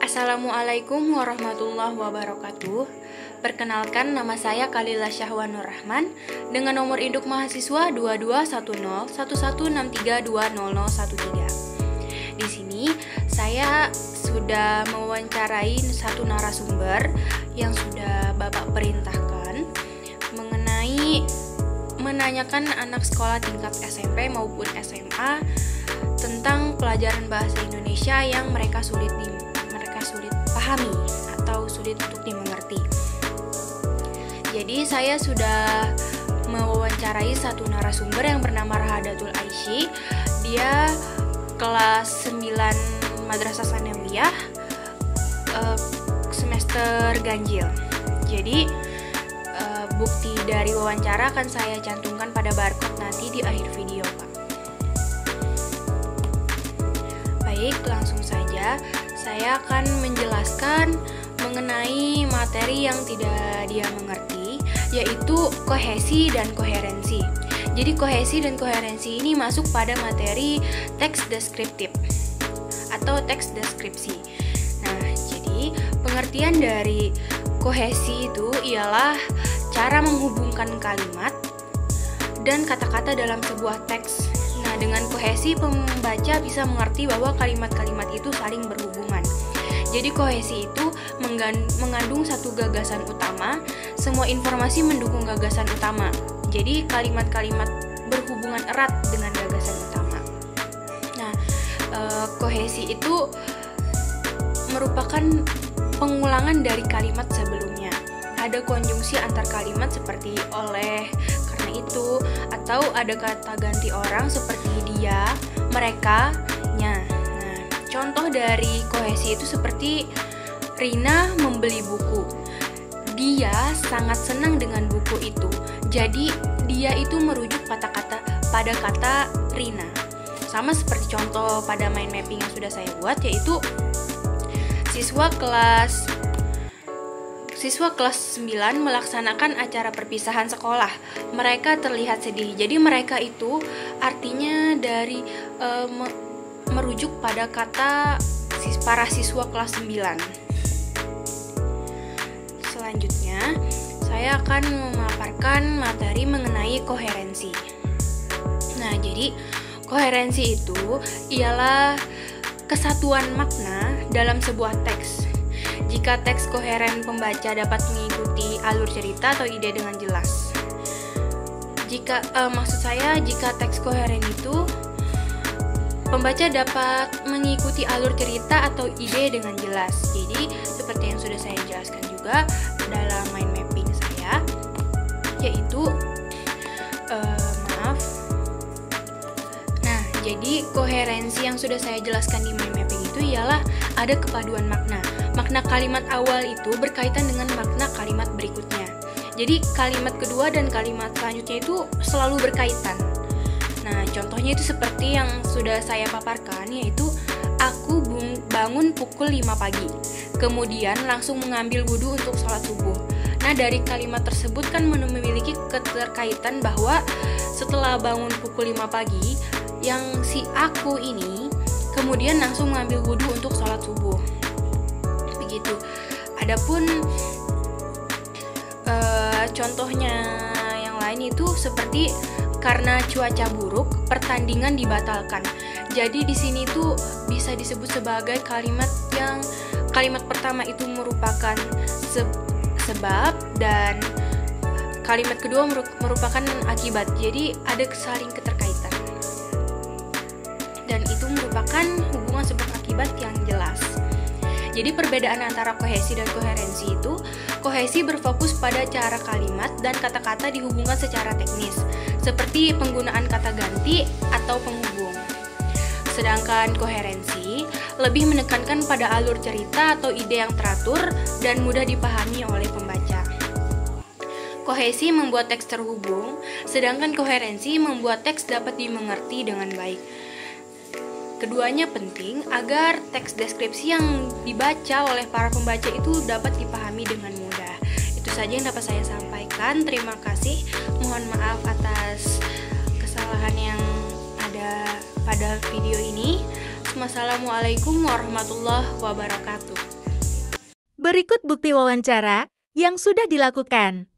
Assalamualaikum warahmatullahi wabarakatuh. Perkenalkan, nama saya Kalila Syahwanur Rahman dengan nomor induk mahasiswa 22101163200013. Di sini saya sudah mewawancarai satu narasumber yang sudah Bapak perintahkan menanyakan anak sekolah tingkat SMP maupun SMA tentang pelajaran bahasa Indonesia yang mereka sulit pahami atau sulit untuk dimengerti. Jadi saya sudah mewawancarai satu narasumber yang bernama Rahadatul Aisy. Dia kelas 9 Madrasah Sanawiyah, semester ganjil. Jadi bukti dari wawancara akan saya cantumkan pada barcode nanti di akhir video, Pak. Baik, langsung saja saya akan menjelaskan mengenai materi yang tidak dia mengerti, yaitu kohesi dan koherensi. Jadi kohesi dan koherensi ini masuk pada materi teks deskriptif atau teks deskripsi. Nah, jadi pengertian dari kohesi itu ialah cara menghubungkan kalimat dan kata-kata dalam sebuah teks. Nah, dengan kohesi pembaca bisa mengerti bahwa kalimat-kalimat itu saling berhubungan. Jadi kohesi itu mengandung satu gagasan utama, semua informasi mendukung gagasan utama. Jadi kalimat-kalimat berhubungan erat dengan gagasan utama. Nah, kohesi itu merupakan pengulangan dari kalimat sebelumnya. Ada konjungsi antar kalimat seperti oleh, karena itu, atau ada kata ganti orang seperti dia, mereka, nya. Nah, contoh dari kohesi itu seperti Rina membeli buku. Dia sangat senang dengan buku itu. Jadi dia itu merujuk pada kata Rina. Sama seperti contoh pada mind mapping yang sudah saya buat, yaitu siswa kelas 9 melaksanakan acara perpisahan sekolah. Mereka terlihat sedih. Jadi mereka itu artinya dari merujuk pada kata para siswa kelas 9. Selanjutnya, saya akan memaparkan materi mengenai koherensi. Nah, jadi koherensi itu ialah kesatuan makna dalam sebuah teks. Jika teks koheren, pembaca dapat mengikuti alur cerita atau ide dengan jelas. Jika teks koheren itu pembaca dapat mengikuti alur cerita atau ide dengan jelas. Jadi seperti yang sudah saya jelaskan juga dalam mind mapping saya, yaitu jadi koherensi yang sudah saya jelaskan di mind mapping itu ialah ada kepaduan makna. Makna kalimat awal itu berkaitan dengan makna kalimat berikutnya. Jadi kalimat kedua dan kalimat selanjutnya itu selalu berkaitan. Nah, contohnya itu seperti yang sudah saya paparkan, yaitu aku bangun pukul 5 pagi. Kemudian langsung mengambil wudhu untuk sholat subuh. Nah, dari kalimat tersebut kan memiliki keterkaitan bahwa setelah bangun pukul 5 pagi, yang si aku ini kemudian langsung mengambil wudhu untuk sholat subuh. Begitu. Adapun contohnya yang lain itu seperti karena cuaca buruk, pertandingan dibatalkan. Jadi di sini tuh bisa disebut sebagai kalimat pertama itu merupakan sebab dan kalimat kedua merupakan akibat. Jadi ada saling keterkaitan. Dan itu merupakan hubungan sebab akibat yang jelas. Jadi perbedaan antara kohesi dan koherensi itu, kohesi berfokus pada cara kalimat dan kata-kata dihubungkan secara teknis, seperti penggunaan kata ganti atau penghubung. Sedangkan koherensi lebih menekankan pada alur cerita atau ide yang teratur dan mudah dipahami oleh pembaca. Kohesi membuat teks terhubung, sedangkan koherensi membuat teks dapat dimengerti dengan baik. Keduanya penting agar teks deskripsi yang dibaca oleh para pembaca itu dapat dipahami dengan mudah. Itu saja yang dapat saya sampaikan. Terima kasih. Mohon maaf atas kesalahan yang ada pada video ini. Wassalamualaikum warahmatullahi wabarakatuh. Berikut bukti wawancara yang sudah dilakukan.